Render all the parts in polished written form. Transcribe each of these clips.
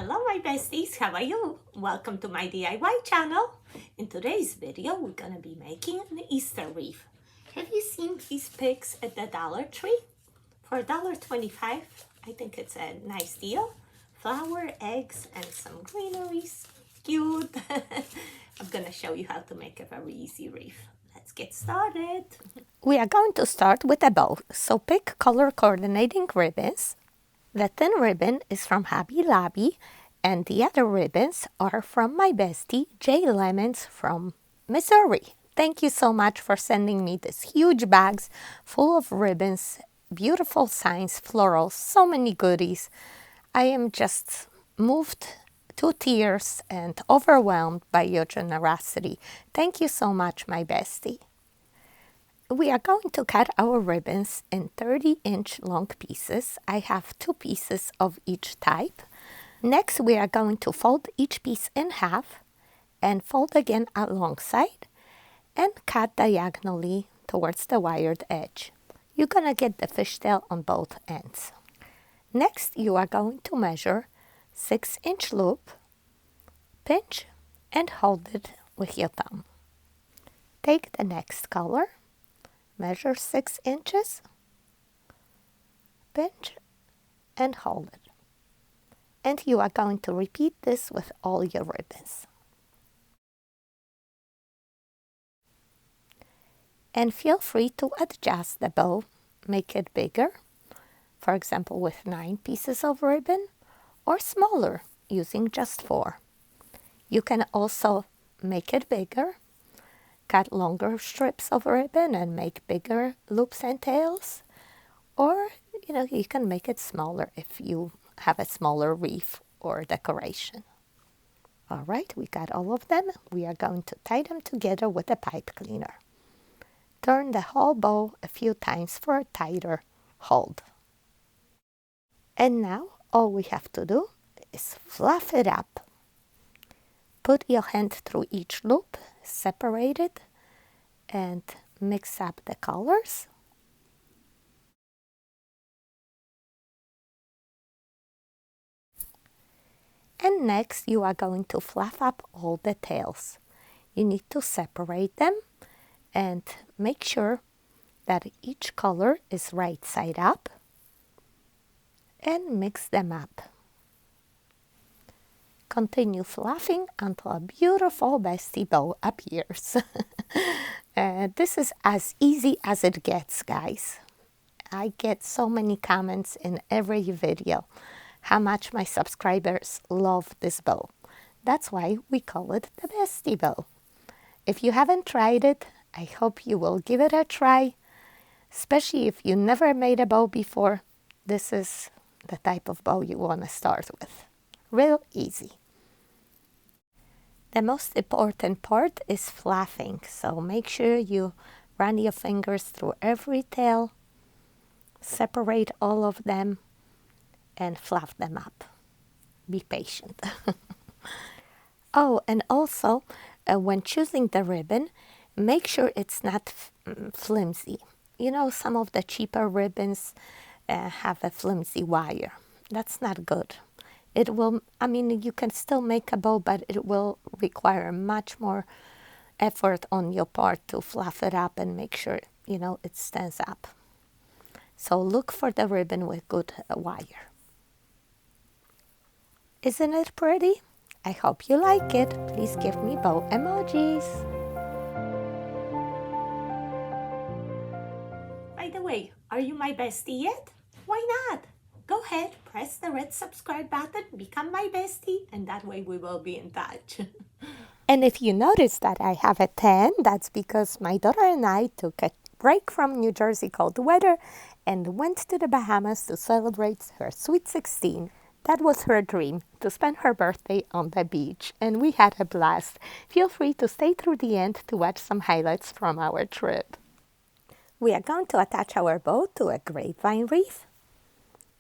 Hello my besties, how are you? Welcome to my DIY channel. In today's video we're gonna be making an Easter wreath. Have you seen these pigs at the Dollar Tree? For $1.25, I think it's a nice deal. Flour, eggs, and some greeneries. Cute! I'm gonna show you how to make a very easy wreath. Let's get started. We are going to start with a bow, so pick color coordinating ribbons. The thin ribbon is from Hobby Lobby, and the other ribbons are from my bestie, J Lemons from Missouri. Thank you so much for sending me these huge bags full of ribbons, beautiful signs, florals, so many goodies. I am just moved to tears and overwhelmed by your generosity. Thank you so much, my bestie. We are going to cut our ribbons in 30-inch long pieces. I have 2 pieces of each type. Next, we are going to fold each piece in half and fold again alongside and cut diagonally towards the wired edge. You're going to get the fishtail on both ends. Next, you are going to measure 6-inch loop, pinch, and hold it with your thumb. Take the next color. Measure 6 inches, pinch, and hold it. And you are going to repeat this with all your ribbons. And feel free to adjust the bow, make it bigger, for example with 9 pieces of ribbon, or smaller, using just 4. You can also make it bigger, cut longer strips of ribbon and make bigger loops and tails, or you can make it smaller if you have a smaller wreath or decoration. All right, we got all of them. We are going to tie them together with a pipe cleaner. Turn the whole bow a few times for a tighter hold. And now all we have to do is fluff it up. Put your hand through each loop, separate it, and mix up the colors. And next you are going to fluff up all the tails. You need to separate them and make sure that each color is right side up and mix them up. Continue fluffing until a beautiful Bestie Bow appears. This is as easy as it gets, guys. I get so many comments in every video how much my subscribers love this bow. That's why we call it the Bestie Bow. If you haven't tried it, I hope you will give it a try, especially if you never made a bow before. This is the type of bow you want to start with. Real easy. The most important part is fluffing, so make sure you run your fingers through every tail, separate all of them, and fluff them up. Be patient. Oh, and also, when choosing the ribbon, make sure it's not flimsy. You know, some of the cheaper ribbons have a flimsy wire. That's not good. It will, you can still make a bow, but it will require much more effort on your part to fluff it up and make sure, it stands up. So look for the ribbon with good wire. Isn't it pretty? I hope you like it. Please give me bow emojis. By the way, are you my bestie yet? Why not? Go ahead, press the red subscribe button, become my bestie, and that way we will be in touch. And if you notice that I have a tan, that's because my daughter and I took a break from New Jersey cold weather and went to the Bahamas to celebrate her sweet 16. That was her dream, to spend her birthday on the beach, and we had a blast. Feel free to stay through the end to watch some highlights from our trip. We are going to attach our bow to a grapevine wreath.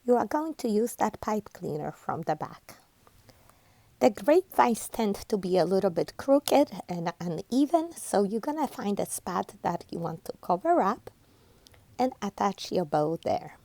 You are going to use that pipe cleaner from the back. The grapevines tend to be a little bit crooked and uneven, so you're going to find a spot that you want to cover up and attach your bow there.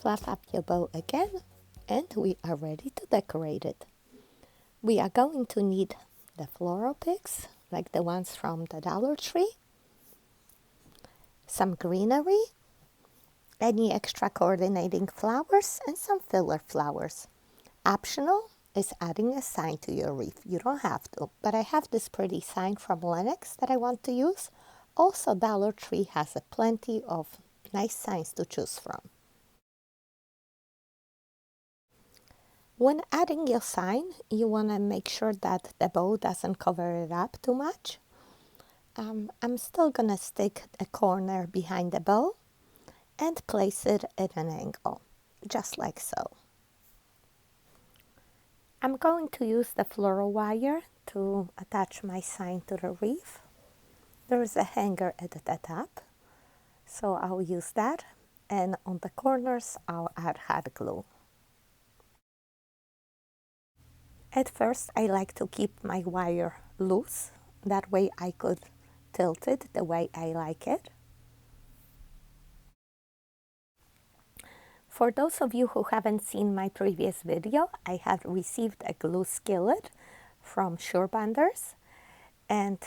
fluff up your bow again, and we are ready to decorate it. We are going to need the floral picks, like the ones from the Dollar Tree, some greenery, any extra coordinating flowers, and some filler flowers. Optional is adding a sign to your wreath. You don't have to, but I have this pretty sign from Lennox that I want to use. Also, Dollar Tree has plenty of nice signs to choose from. When adding your sign, you want to make sure that the bow doesn't cover it up too much. I'm still going to stick a corner behind the bow and place it at an angle, just like so. I'm going to use the floral wire to attach my sign to the wreath. There is a hanger at the top, so I'll use that, and on the corners I'll add hot glue. At first I like to keep my wire loose, that way I could tilt it the way I like it. For those of you who haven't seen my previous video, I have received a glue skillet from Surebonders, and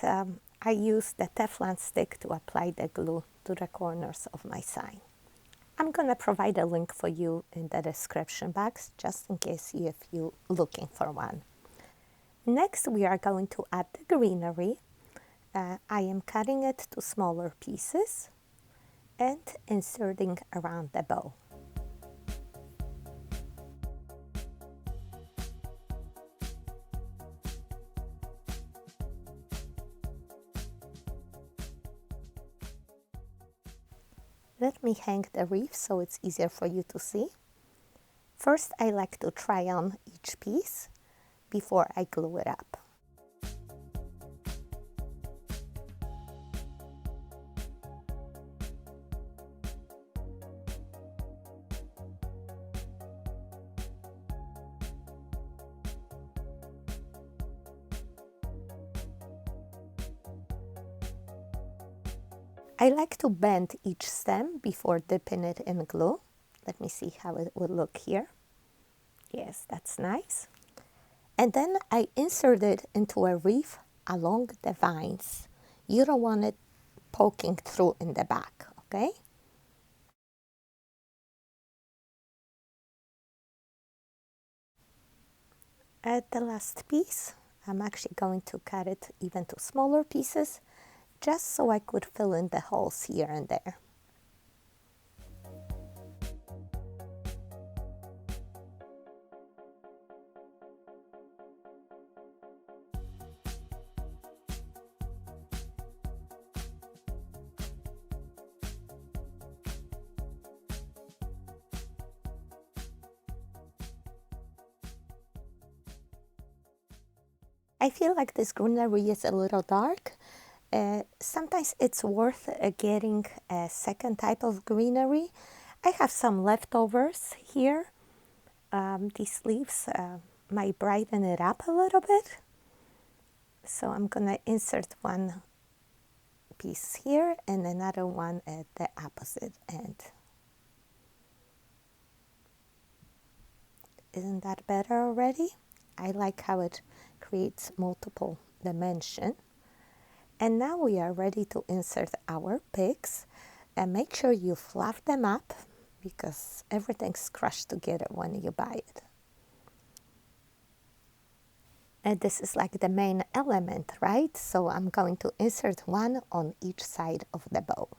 I used the Teflon stick to apply the glue to the corners of my sign. I'm going to provide a link for you in the description box, just in case if you're looking for one. Next, we are going to add the greenery. I am cutting it to smaller pieces and inserting around the bow. Let me hang the wreath so it's easier for you to see. First, I like to try on each piece before I glue it up. I like to bend each stem before dipping it in glue. Let me see how it would look here. Yes, that's nice. And then I insert it into a wreath along the vines. You don't want it poking through in the back, okay? At the last piece, I'm actually going to cut it even to smaller pieces, just so I could fill in the holes here and there. I feel like this greenery is a little dark. Sometimes it's worth getting a second type of greenery. I have some leftovers here. These leaves might brighten it up a little bit. So I'm gonna insert one piece here and another one at the opposite end. Isn't that better already? I like how it creates multiple dimension. And now we are ready to insert our picks, and make sure you fluff them up because everything's crushed together when you buy it. And this is like the main element, right? So I'm going to insert one on each side of the bow.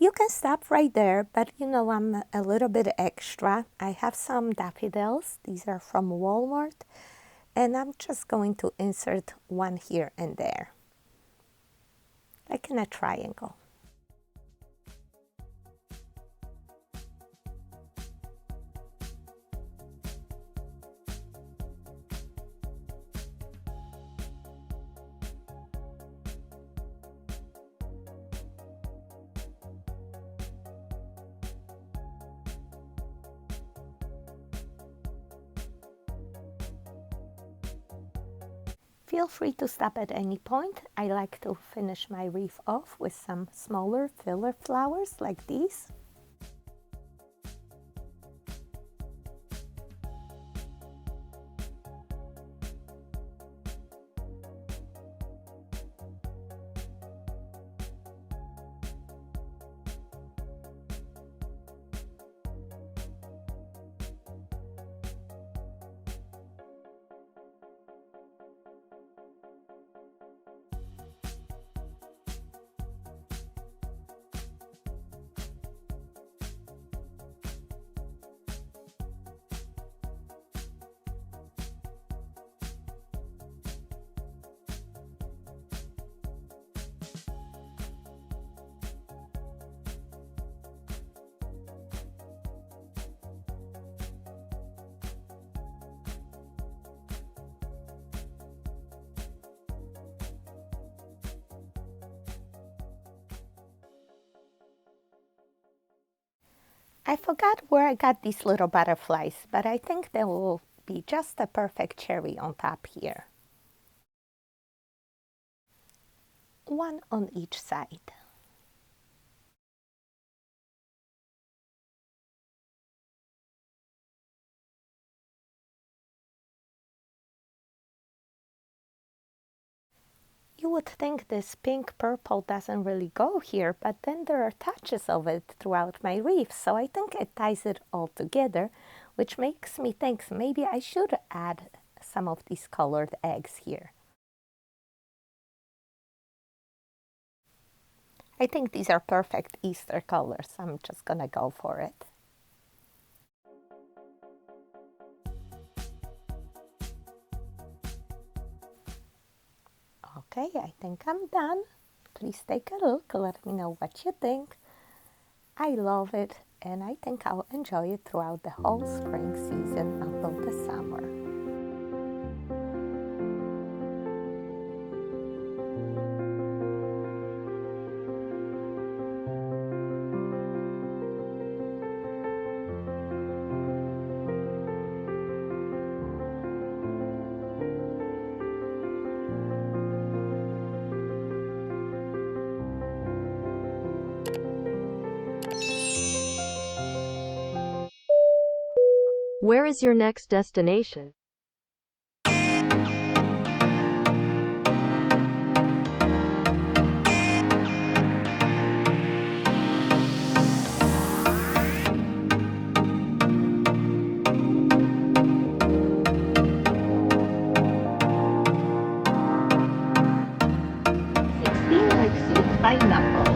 You can stop right there, but you know I'm a little bit extra. I have some daffodils. These are from Walmart, and I'm just going to insert one here and there, like in a triangle. Feel free to stop at any point. I like to finish my wreath off with some smaller filler flowers like these. I forgot where I got these little butterflies, but I think they will be just a perfect cherry on top here. One on each side. You would think this pink purple doesn't really go here, but then there are touches of it throughout my wreath, so I think it ties it all together, which makes me think maybe I should add some of these colored eggs here. I think these are perfect Easter colors. I'm just gonna go for it. Okay, I think I'm done. Please take a look, let me know what you think. I love it, and I think I'll enjoy it throughout the whole spring season until the summer. Where is your next destination? Pineapple.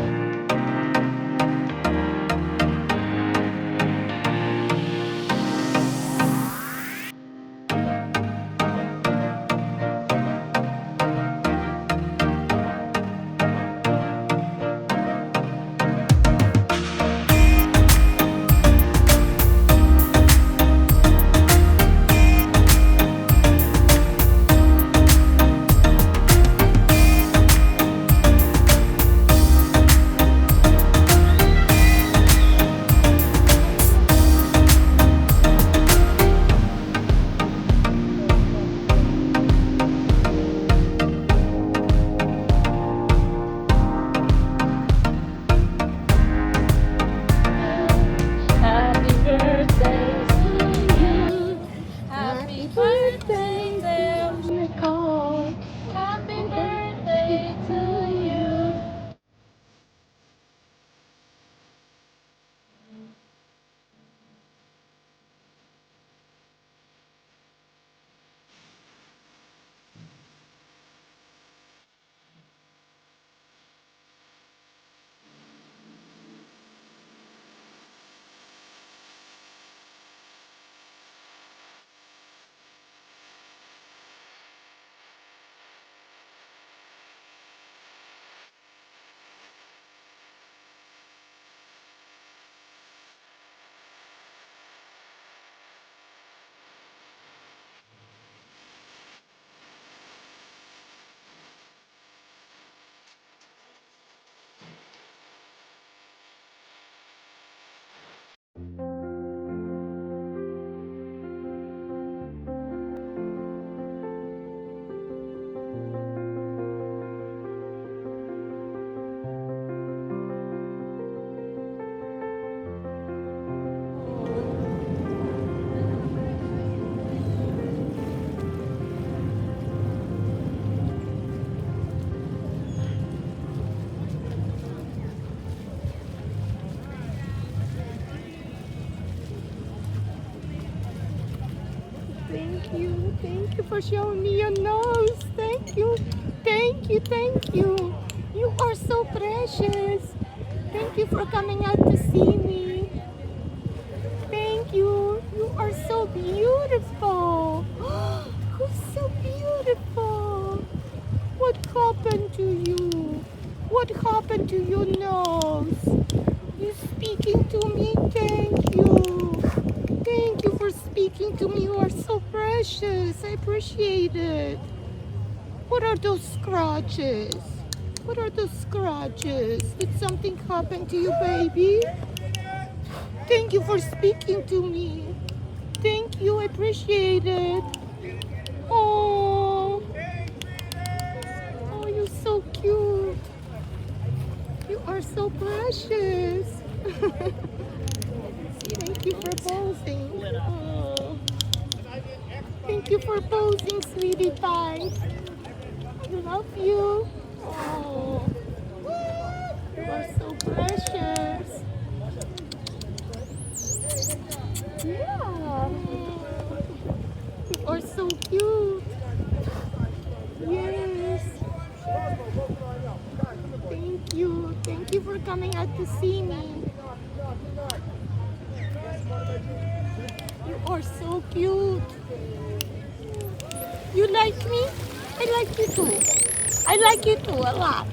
Thank you. Thank you for showing me your nose. Thank you. Thank you. Thank you. You are so precious. Thank you for coming out to see me. Thank you. You are so beautiful. Who's so beautiful? What happened to you? What happened to your nose? You speaking to me? Thank you. Thank you for speaking to me. You are so precious. I appreciate it. What are those scratches? What are those scratches? Did something happen to you, baby? Thank you for speaking to me. Thank you. I appreciate it. Oh, oh, you're so cute. You are so precious. Thank you for posing. Oh. Thank you for posing, sweetie pie. I love you. Oh, you are so precious. Yeah. You are so cute. Yes. Thank you. Thank you for coming out to see me. You are so cute. You like me? I like you too. I like you too a lot.